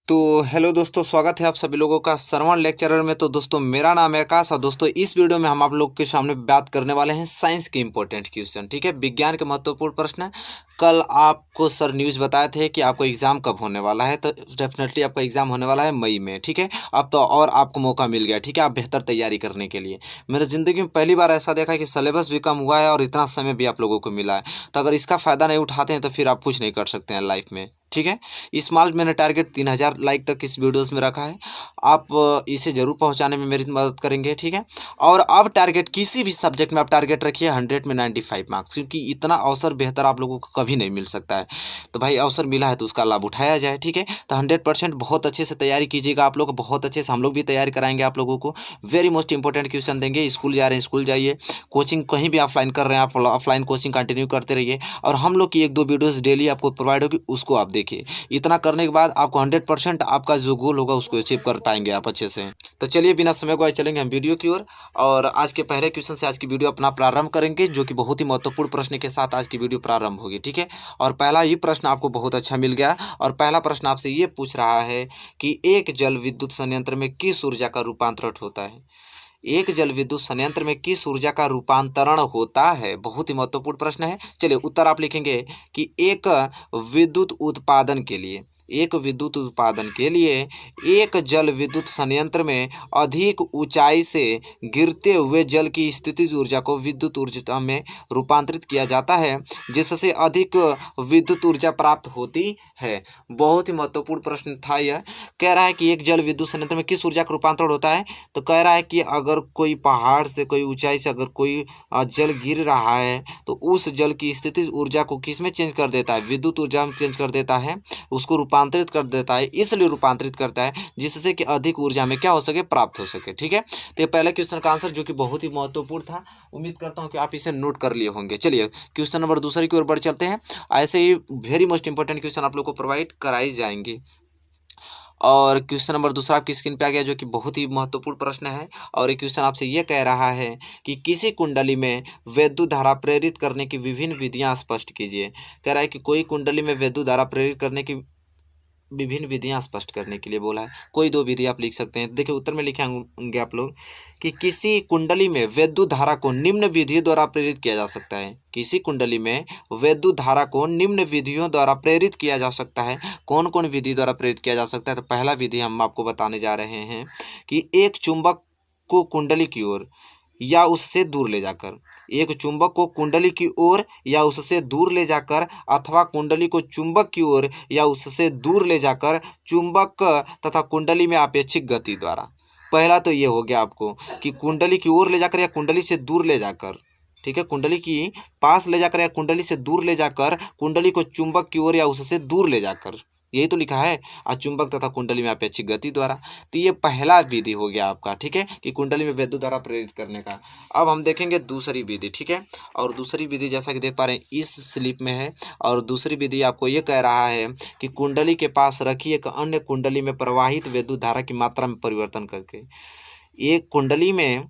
तो हेलो दोस्तों, स्वागत है आप सभी लोगों का श्रवण लेक्चरर में। तो दोस्तों, मेरा नाम है आकाश और दोस्तों इस वीडियो में हम आप लोग के सामने बात करने वाले हैं साइंस के इंपॉर्टेंट क्वेश्चन। ठीक है, विज्ञान के महत्वपूर्ण प्रश्न। कल आपको सर न्यूज़ बताए थे कि आपको एग्ज़ाम कब होने वाला है, तो डेफिनेटली आपका एग्ज़ाम होने वाला है मई में। ठीक है, अब तो और आपको मौका मिल गया। ठीक है, आप बेहतर तैयारी करने के लिए। मैंने ज़िंदगी में पहली बार ऐसा देखा है कि सिलेबस भी कम हुआ है और इतना समय भी आप लोगों को मिला है। तो अगर इसका फ़ायदा नहीं उठाते हैं तो फिर आप कुछ नहीं कर सकते हैं लाइफ में। ठीक है, इस माल मैंने टारगेट 3000 लाइक तक इस वीडियोस में रखा है। आप इसे ज़रूर पहुंचाने में मेरी मदद करेंगे। ठीक है, और अब टारगेट किसी भी सब्जेक्ट में आप टारगेट रखिए 100 में 95 मार्क्स, क्योंकि इतना अवसर बेहतर आप लोगों को कभी नहीं मिल सकता है। तो भाई अवसर मिला है तो उसका लाभ उठाया जाए। ठीक है, तो 100% बहुत अच्छे से तैयारी कीजिएगा। आप लोग बहुत अच्छे से, हम लोग भी तैयारी कराएंगे आप लोगों को। वेरी मोस्ट इंपॉर्टेंट क्वेश्चन देंगे। स्कूल जा रहे हैं स्कूल जाइए, कोचिंग कहीं भी ऑफलाइन कर रहे हैं आप ऑफलाइन कोचिंग कंटिन्यू करते रहिए, और हम लोग की 1-2 वीडियोज़ डेली आपको प्रोवाइड होगी, उसको आप देखिए। इतना करने के बाद आपको 100% आपका जो गोल होगा उसको अचीव कर पाएंगे आप अच्छे से। तो चलिए बिना समय गवाए चलेंगे हम वीडियो की ओर, और आज के पहले क्वेश्चन से आज की वीडियो अपना प्रारंभ करेंगे, जो कि बहुत ही महत्वपूर्ण प्रश्न के साथ आज की वीडियो प्रारंभ होगी। ठीक है, और पहला ही प्रश्न आपको बहुत अच्छा मिल गया, और पहला प्रश्न आपसे ये पूछ रहा है कि एक जल विद्युत संयंत्र में किस ऊर्जा का रूपांतरण होता है। एक जल विद्युत संयंत्र में किस ऊर्जा का रूपांतरण होता है, बहुत ही महत्वपूर्ण प्रश्न है। चलिए उत्तर आप लिखेंगे कि एक विद्युत उत्पादन के लिए एक जल विद्युत संयंत्र में अधिक ऊंचाई से गिरते हुए जल की स्थितिज ऊर्जा को विद्युत ऊर्जा में रूपांतरित किया जाता है, जिससे अधिक विद्युत ऊर्जा प्राप्त होती है। बहुत ही महत्वपूर्ण प्रश्न था यह। कह रहा है कि एक जल विद्युत संयंत्र में किस ऊर्जा का रूपांतरण होता है, तो कह रहा है कि अगर कोई पहाड़ से, कोई ऊंचाई से अगर कोई जल गिर रहा है तो उस जल की स्थितिज ऊर्जा को किस में चेंज कर देता है, विद्युत ऊर्जा में चेंज कर देता है, उसको रूपांतरित कर देता है। इसलिए रूपांतरित करता है जिससे कि अधिक ऊर्जा में क्या हो सके, प्राप्त हो सके। ठीक है, तो ये पहले क्वेश्चन का आंसर जो कि बहुत ही महत्वपूर्ण था। उम्मीद करता हूँ कि आप इसे नोट कर लिए होंगे। चलिए क्वेश्चन नंबर दूसरे की ओर बढ़ चलते हैं। ऐसे ही वेरी मोस्ट इंपॉर्टेंट क्वेश्चन आप लोग को प्रोवाइड कराई जाएंगे। और क्वेश्चन नंबर दूसरा आपकी स्क्रीन पे आ गया, जो कि बहुत ही महत्वपूर्ण प्रश्न है। और ये क्वेश्चन आपसे ये कह रहा है कि किसी कुंडली में विद्युत धारा प्रेरित करने की विभिन्न विधियां स्पष्ट कीजिए। कह रहा है कि कोई कुंडली में विद्युत धारा प्रेरित करने की विभिन्न विधियां स्पष्ट करने के लिए बोला है। कोई 2 विधि आप लिख सकते हैं। देखिए उत्तर में लिखे होंगे आप लोग कि किसी कुंडली में विद्युत धारा को निम्न विधियों द्वारा प्रेरित किया जा सकता है। किसी कुंडली में विद्युत धारा को निम्न विधियों द्वारा प्रेरित किया जा सकता है। कौन कौन विधि द्वारा प्रेरित किया जा सकता है, तो पहला विधि हम आपको बताने जा रहे हैं कि एक चुंबक को कुंडली की ओर या उससे दूर ले जाकर, एक चुंबक को कुंडली की ओर या उससे दूर ले जाकर, अथवा कुंडली को चुंबक की ओर या उससे दूर ले जाकर चुंबक तथा कुंडली में आपेक्षिक गति द्वारा। पहला तो ये हो गया आपको कि कुंडली की ओर ले जाकर या कुंडली से दूर ले जाकर। ठीक है, कुंडली की पास ले जाकर या कुंडली से दूर ले जाकर, कुंडली को चुंबक की ओर या उससे दूर ले जाकर, यही तो लिखा है, चुंबक तथा कुंडली में अपेक्षिक गति द्वारा। तो ये पहला विधि हो गया आपका। ठीक है, कि कुंडली में विद्युत धारा प्रेरित करने का। अब हम देखेंगे दूसरी विधि। ठीक है, और दूसरी विधि जैसा कि देख पा रहे हैं इस स्लिप में है, और दूसरी विधि आपको ये कह रहा है कि कुंडली के पास रखी एक अन्य कुंडली में प्रवाहित विद्युत धारा की मात्रा में परिवर्तन करके। एक कुंडली में,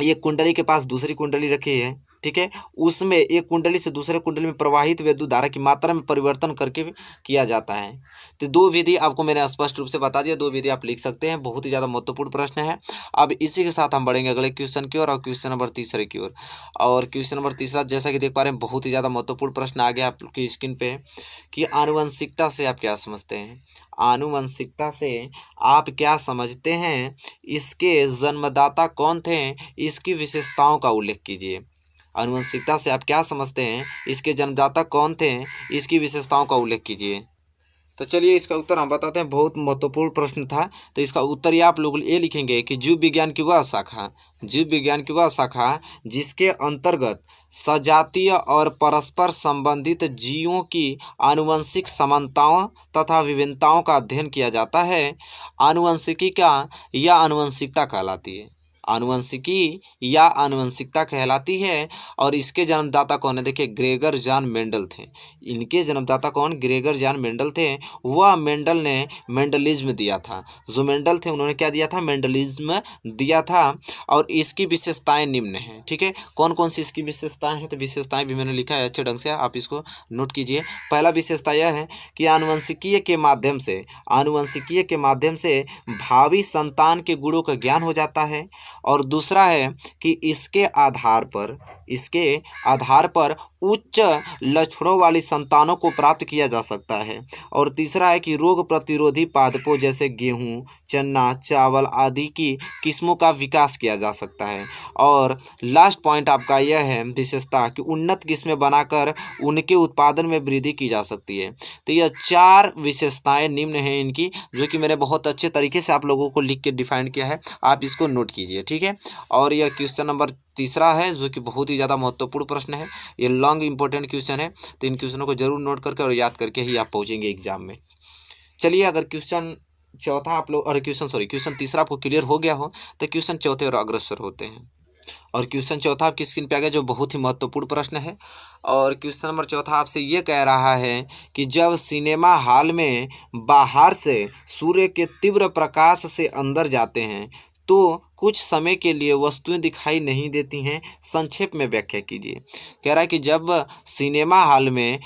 एक कुंडली के पास दूसरी कुंडली रखी है। ठीक है, उसमें एक कुंडली से दूसरे कुंडली में प्रवाहित विद्युत धारा की मात्रा में परिवर्तन करके किया जाता है। तो 2 विधि आपको मैंने स्पष्ट रूप से बता दिया, 2 विधि आप लिख सकते हैं। बहुत ही ज़्यादा महत्वपूर्ण प्रश्न है। अब इसी के साथ हम बढ़ेंगे अगले क्वेश्चन की ओर, और क्वेश्चन नंबर तीसरे की ओर। और क्वेश्चन नंबर तीसरा जैसा कि देख पा रहे हैं बहुत ही ज़्यादा महत्वपूर्ण प्रश्न आ गया आपकी स्क्रीन पे कि आनुवंशिकता से आप क्या समझते हैं। आनुवंशिकता से आप क्या समझते हैं, इसके जन्मदाता कौन थे, इसकी विशेषताओं का उल्लेख कीजिए। आनुवंशिकता से आप क्या समझते हैं, इसके जन्मदाता कौन थे, इसकी विशेषताओं का उल्लेख कीजिए। तो चलिए इसका उत्तर हम बताते हैं। बहुत महत्वपूर्ण प्रश्न था, तो इसका उत्तर ये आप लोग ये लिखेंगे कि जीव विज्ञान की वह शाखा, जीव विज्ञान की वह शाखा जिसके अंतर्गत सजातीय और परस्पर संबंधित जीवों की आनुवंशिक समानताओं तथा विभिन्नताओं का अध्ययन किया जाता है, आनुवंशिकी का या आनुवंशिकता कहलाती है। आनुवंशिकी या आनुवंशिकता कहलाती है। और इसके जन्मदाता कौन है? देखिए ग्रेगर जॉन मेंडल थे। इनके जन्मदाता कौन? ग्रेगर जॉन मेंडल थे। वह मेंडल ने मेंडलिज्म दिया था। जो मेंडल थे उन्होंने क्या दिया था? मेंडलिज्म दिया था। और इसकी विशेषताएं निम्न हैं। ठीक है, कौन कौन सी इसकी विशेषताएं हैं? तो विशेषताएं भी मैंने लिखा है अच्छे ढंग से, आप इसको नोट कीजिए। पहला विशेषता यह है कि आनुवंशिकीय के माध्यम से भावी संतान के गुणों का ज्ञान हो जाता है। और दूसरा है कि इसके आधार पर उच्च लक्षणों वाली संतानों को प्राप्त किया जा सकता है। और तीसरा है कि रोग प्रतिरोधी पादपों जैसे गेहूं, चना, चावल आदि की किस्मों का विकास किया जा सकता है। और लास्ट पॉइंट आपका यह है विशेषता कि उन्नत किस्में बनाकर उनके उत्पादन में वृद्धि की जा सकती है। तो यह 4 विशेषताएं निम्न हैं इनकी, जो कि मैंने बहुत अच्छे तरीके से आप लोगों को लिख के डिफाइन किया है। आप इसको नोट कीजिए, ठीक है। और यह क्वेश्चन नंबर तीसरा है, जो कि बहुत ही ज़्यादा महत्वपूर्ण प्रश्न है। ये लॉन्ग इंपॉर्टेंट क्वेश्चन है, तो इन क्वेश्चनों को जरूर नोट करके और याद करके ही आप पहुंचेंगे एग्जाम में। चलिए, अगर क्वेश्चन तीसरा आपको क्लियर हो गया हो तो क्वेश्चन चौथे और अग्रसर होते हैं। और क्वेश्चन चौथा आपकी स्क्रीन पे आ गया, जो बहुत ही महत्वपूर्ण प्रश्न है। और क्वेश्चन नंबर चौथा आपसे ये कह रहा है कि जब सिनेमा हॉल में बाहर से सूर्य के तीव्र प्रकाश से अंदर जाते हैं तो कुछ समय के लिए वस्तुएं दिखाई नहीं देती हैं। संक्षेप में व्याख्या कीजिए। कह रहा है कि जब सिनेमा हॉल में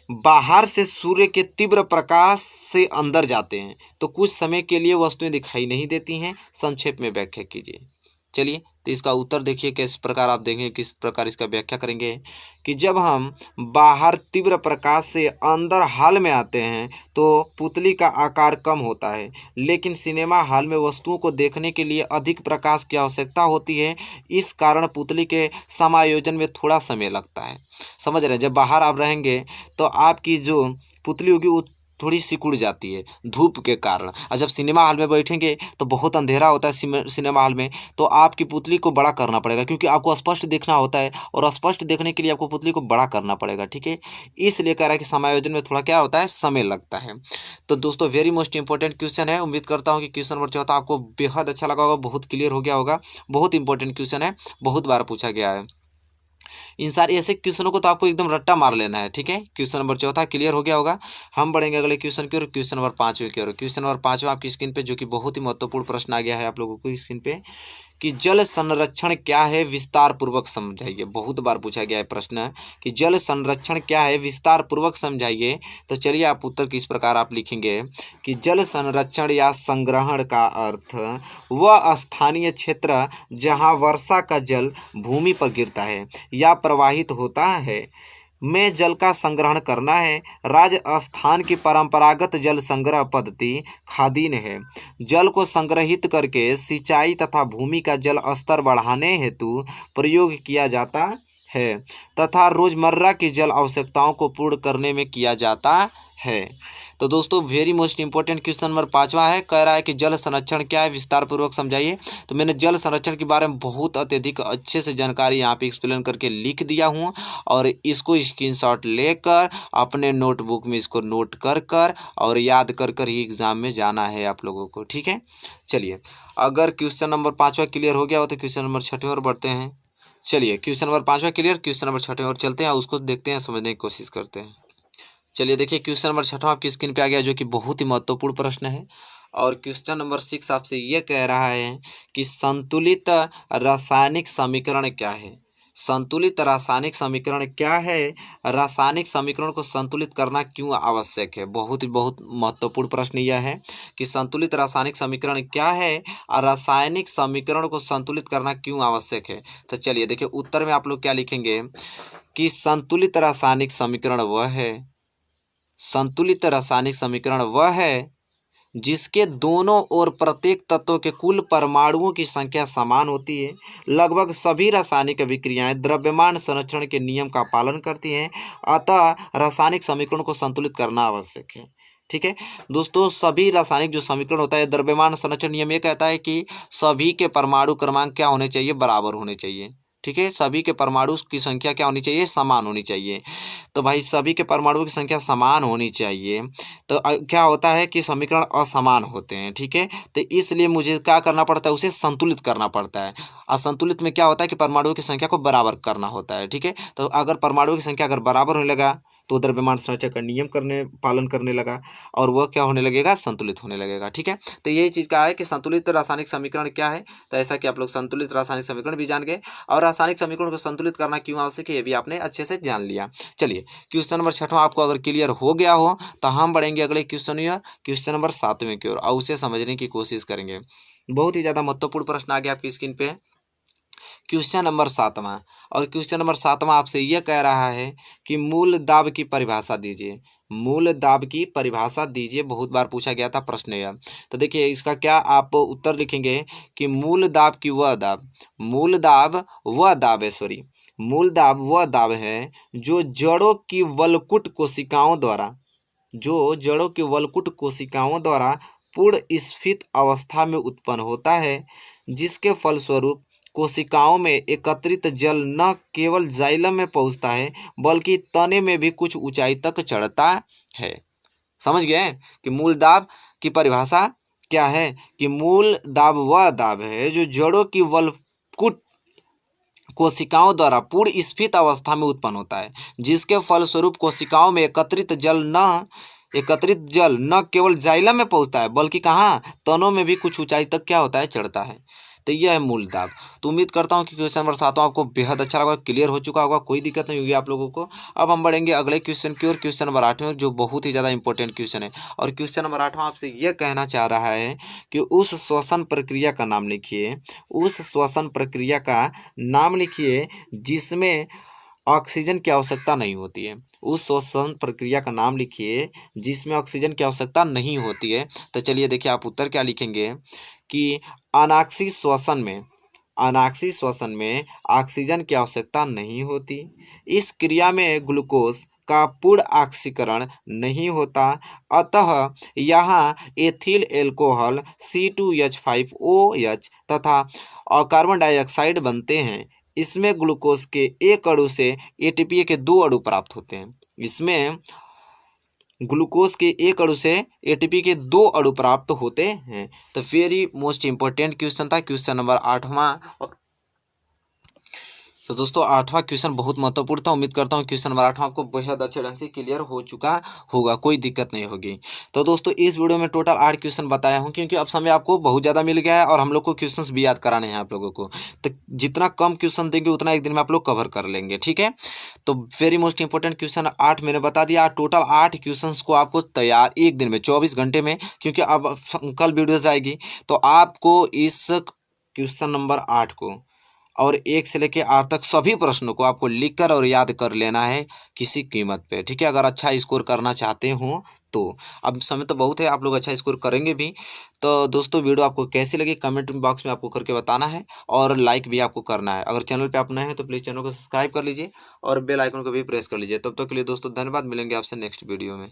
बाहर से सूर्य के तीव्र प्रकाश से अंदर जाते हैं तो कुछ समय के लिए वस्तुएं दिखाई नहीं देती हैं। संक्षेप में व्याख्या कीजिए। चलिए, तो इसका उत्तर देखिए किस प्रकार आप देंगे, किस प्रकार इसका व्याख्या करेंगे। कि जब हम बाहर तीव्र प्रकाश से अंदर हॉल में आते हैं तो पुतली का आकार कम होता है, लेकिन सिनेमा हॉल में वस्तुओं को देखने के लिए अधिक प्रकाश की आवश्यकता होती है। इस कारण पुतली के समायोजन में थोड़ा समय लगता है। समझ रहे हैं? जब बाहर आप रहेंगे तो आपकी जो पुतली होगी वो थोड़ी सिकुड़ जाती है धूप के कारण। और जब सिनेमा हॉल में बैठेंगे तो बहुत अंधेरा होता है सिनेमा हॉल में, तो आपकी पुतली को बड़ा करना पड़ेगा, क्योंकि आपको स्पष्ट देखना होता है और स्पष्ट देखने के लिए आपको पुतली को बड़ा करना पड़ेगा। ठीक है, इसलिए कह रहा है कि समायोजन में थोड़ा क्या होता है, समय लगता है। तो दोस्तों, वेरी मोस्ट इंपॉर्टेंट क्वेश्चन है। उम्मीद करता हूँ कि क्वेश्चन नंबर चौथा आपको बेहद अच्छा लगा होगा, बहुत क्लियर हो गया होगा। बहुत इंपॉर्टेंट क्वेश्चन है, बहुत बार पूछा गया है। इन सारे ऐसे क्वेश्चनों को तो आपको एकदम रट्टा मार लेना है। ठीक है, क्वेश्चन नंबर चौथा क्लियर हो गया होगा। हम बढ़ेंगे अगले क्वेश्चन की ओर, क्वेश्चन नंबर 5वें की ओर। क्वेश्चन नंबर 5वां आपकी स्क्रीन पे, जो कि बहुत ही महत्वपूर्ण प्रश्न आ गया है आप लोगों को स्क्रीन पे, कि जल संरक्षण क्या है, विस्तार पूर्वक समझाइए। बहुत बार पूछा गया है प्रश्न कि जल संरक्षण क्या है, विस्तार पूर्वक समझाइए। तो चलिए, आप उत्तर किस प्रकार आप लिखेंगे कि जल संरक्षण या संग्रहण का अर्थ वह स्थानीय क्षेत्र जहां वर्षा का जल भूमि पर गिरता है या प्रवाहित होता है में जल का संग्रहण करना है। राजस्थान की परंपरागत जल संग्रह पद्धति खादीन है। जल को संग्रहित करके सिंचाई तथा भूमि का जल स्तर बढ़ाने हेतु प्रयोग किया जाता है तथा रोजमर्रा की जल आवश्यकताओं को पूर्ण करने में किया जाता है। तो दोस्तों, very most important question number 5वां है। कह रहा है कि जल संरक्षण क्या है, विस्तार पूर्वक समझाइए। तो मैंने जल संरक्षण के बारे में बहुत अत्यधिक अच्छे से जानकारी यहाँ पे एक्सप्लेन करके लिख दिया हूँ, और इसको स्क्रीनशॉट लेकर अपने नोटबुक में इसको नोट कर और याद कर ही एग्जाम में जाना है आप लोगों को। ठीक है, चलिए, अगर क्वेश्चन नंबर 5वां क्लियर हो गया हो तो क्वेश्चन नंबर 6वें और बढ़ते हैं। चलिए, क्वेश्चन नंबर 5वां क्लियर, क्वेश्चन नंबर 6वें और चलते हैं, उसको देखते हैं, समझने की कोशिश करते हैं। चलिए, देखिए, क्वेश्चन नंबर 6वां आपकी स्क्रीन पे आ गया, जो कि बहुत ही महत्वपूर्ण प्रश्न है। और क्वेश्चन नंबर 6 आपसे ये कह रहा है कि संतुलित रासायनिक समीकरण क्या है। संतुलित रासायनिक समीकरण क्या है, रासायनिक समीकरण को संतुलित करना क्यों आवश्यक है। बहुत महत्वपूर्ण प्रश्न यह है कि संतुलित रासायनिक समीकरण क्या है और रासायनिक समीकरण को संतुलित करना क्यों आवश्यक है। तो चलिए, देखिए, उत्तर में आप लोग क्या लिखेंगे कि संतुलित रासायनिक समीकरण वह है जिसके दोनों ओर प्रत्येक तत्व के कुल परमाणुओं की संख्या समान होती है। लगभग सभी रासायनिक अभिक्रियाएं द्रव्यमान संरक्षण के नियम का पालन करती हैं, अतः रासायनिक समीकरण को संतुलित करना आवश्यक है। ठीक है दोस्तों, सभी रासायनिक जो समीकरण होता है, द्रव्यमान संरक्षण नियम ये कहता है कि सभी के परमाणु क्रमांक क्या होने चाहिए, बराबर होने चाहिए। ठीक है, सभी के परमाणु की संख्या क्या होनी चाहिए, समान होनी चाहिए। तो भाई सभी के परमाणुओं की संख्या समान होनी चाहिए, तो क्या होता है कि समीकरण असमान होते हैं, ठीक है। तो इसलिए मुझे क्या करना पड़ता है, उसे संतुलित करना पड़ता है। असंतुलित में क्या होता है कि परमाणुओं की संख्या को बराबर करना होता है, ठीक है। तो अगर परमाणुओं की संख्या अगर बराबर होने लगा तो द्रव्यमान संरचना का नियम पालन करने लगा, और वह क्या होने लगेगा, संतुलित होने लगेगा, ठीक है। तो यही चीज़ का है कि संतुलित रासायनिक समीकरण क्या है। तो ऐसा कि आप लोग संतुलित रासायनिक समीकरण भी जान गए, और रासायनिक समीकरण को संतुलित करना क्यों आवश्यक है ये भी आपने अच्छे से जान लिया। चलिए क्वेश्चन नंबर 6 आपको अगर क्लियर हो गया हो तो हम बढ़ेंगे अगले क्वेश्चन नंबर 7वें की ओर, और उसे समझने की कोशिश करेंगे। बहुत ही ज़्यादा महत्वपूर्ण प्रश्न आ गया आपकी स्क्रीन पे, क्वेश्चन नंबर 7वां। और क्वेश्चन नंबर 7वां आपसे यह कह रहा है कि मूल दाब की परिभाषा दीजिए। मूल दाब की परिभाषा दीजिए, बहुत बार पूछा गया था प्रश्न यह। तो देखिए इसका क्या आप उत्तर लिखेंगे कि मूल दाब की वह दाब, मूल दाब वह दाब है, सॉरी, मूल दाब वह दाब है जो जड़ों की वलकुट कोशिकाओं द्वारा, जो जड़ों की वलकुट कोशिकाओं द्वारा पूर्ण स्फीत अवस्था में उत्पन्न होता है, जिसके फलस्वरूप कोशिकाओं में एकत्रित जल न केवल जाइलम में पहुंचता है बल्कि तने में भी कुछ ऊंचाई तक चढ़ता है। समझ गए कि मूल दाब की परिभाषा क्या है, कि मूल दाब वह दाब है जो जड़ों की वलकुट कोशिकाओं द्वारा पूर्ण स्फीत अवस्था में उत्पन्न होता है, जिसके फलस्वरूप कोशिकाओं में एकत्रित जल न केवल जाइलम में पहुंचता है बल्कि कहाँ, तनों में भी कुछ ऊंचाई तक क्या होता है, चढ़ता है। तो यह है मूल दाब। तो उम्मीद करता हूँ कि क्वेश्चन नंबर 7 आपको बेहद अच्छा लगा, क्लियर हो चुका होगा, कोई दिक्कत नहीं होगी आप लोगों को। अब हम बढ़ेंगे अगले क्वेश्चन की ओर, क्वेश्चन नंबर 8 में, जो बहुत ही ज़्यादा इंपॉर्टेंट क्वेश्चन है। और क्वेश्चन नंबर 8 आपसे यह कहना चाह रहा है कि उस श्वसन प्रक्रिया का नाम लिखिए, उस श्वसन प्रक्रिया का नाम लिखिए जिसमें ऑक्सीजन की आवश्यकता नहीं होती है। उस श्वसन प्रक्रिया का नाम लिखिए जिसमें ऑक्सीजन की आवश्यकता नहीं होती है। तो चलिए देखिए आप उत्तर क्या लिखेंगे कि अनाक्षी श्वसन में ऑक्सीजन की आवश्यकता नहीं होती। इस क्रिया में ग्लूकोज का पूर्ण ऑक्सीकरण नहीं होता, अतः यहाँ एथिल एल्कोहल C2H5OH तथा कार्बन डाइऑक्साइड बनते हैं। इसमें ग्लूकोज के एक अणु से एटीपी के 2 अणु प्राप्त होते हैं। इसमें ग्लूकोज के एक अणु से एटीपी के 2 अणु प्राप्त होते हैं। तो वेरी मोस्ट इंपॉर्टेंट क्वेश्चन था क्वेश्चन नंबर 8वां। तो दोस्तों 8वां क्वेश्चन बहुत महत्वपूर्ण था। उम्मीद करता हूँ क्वेश्चन नंबर 8वां आपको बेहद अच्छे ढंग से क्लियर हो चुका होगा, कोई दिक्कत नहीं होगी। तो दोस्तों इस वीडियो में टोटल 8 क्वेश्चन बताया हूँ, क्योंकि अब समय आपको बहुत ज़्यादा मिल गया है और हम लोग को क्वेश्चंस भी याद कराने हैं आप लोगों को। तो जितना कम क्वेश्चन देंगे उतना एक दिन में आप लोग कवर कर लेंगे, ठीक है। तो वेरी मोस्ट इंपॉर्टेंट क्वेश्चन 8 मैंने बता दिया। टोटल 8 क्वेश्चन को आपको तैयार एक दिन में 24 घंटे में, क्योंकि अब कल वीडियोज आएगी, तो आपको इस क्वेश्चन नंबर 8 को और 1 से लेकर 8 तक सभी प्रश्नों को आपको लिखकर और याद कर लेना है किसी कीमत पे, ठीक है। अगर अच्छा स्कोर करना चाहते हो तो अब समय तो बहुत है, आप लोग अच्छा स्कोर करेंगे भी। तो दोस्तों वीडियो आपको कैसी लगी कमेंट बॉक्स में आपको करके बताना है, और लाइक भी आपको करना है। अगर चैनल पे आप नए हैं तो प्लीज़ चैनल को सब्सक्राइब कर लीजिए और बेल आइकन को भी प्रेस कर लीजिए। तब तक के लिए दोस्तों धन्यवाद, मिलेंगे आपसे नेक्स्ट वीडियो में।